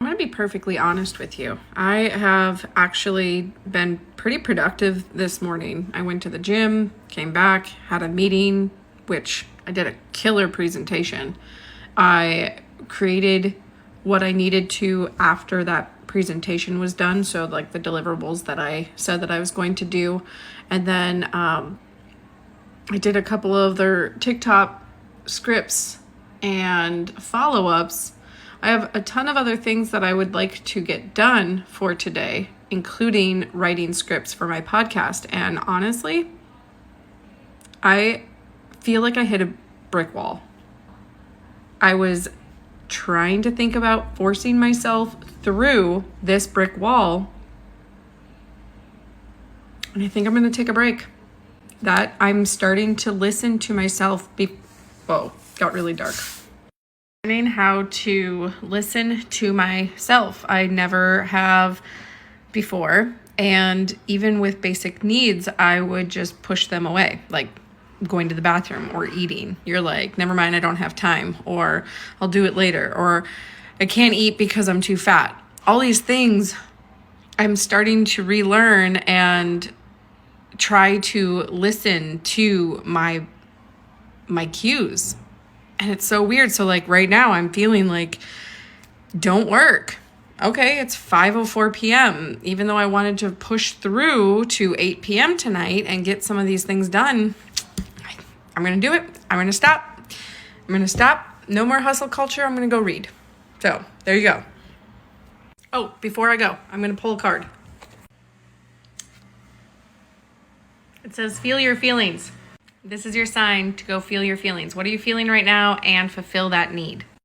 I'm going to be perfectly honest with you. I have actually been pretty productive this morning. I went to the gym, came back, had a meeting, which I did a killer presentation. I created what I needed to after that presentation was done. So like the deliverables that I said that I was going to do. And then I did a couple of their TikTok scripts and follow-ups. I have a ton of other things that I would like to get done for today, including writing scripts for my podcast. And honestly, I feel like I hit a brick wall. I was trying to think about forcing myself through this brick wall, and I think I'm going to take a break. That I'm starting to listen to myself. Whoa, got really dark. Learning how to listen to myself. I never have before. And even with basic needs, I would just push them away, like going to the bathroom or eating. You're like, never mind, I don't have time, or I'll do it later, or I can't eat because I'm too fat. All these things I'm starting to relearn and try to listen to my cues. And it's so weird. So like right now I'm feeling like, don't work. Okay, it's 5:04 p.m. Even though I wanted to push through to 8 p.m. tonight and get some of these things done, I'm going to do it. I'm going to stop. No more hustle culture. I'm going to go read. So there you go. Oh, before I go, I'm going to pull a card. It says, feel your feelings. This is your sign to go feel your feelings. What are you feeling right now? And fulfill that need.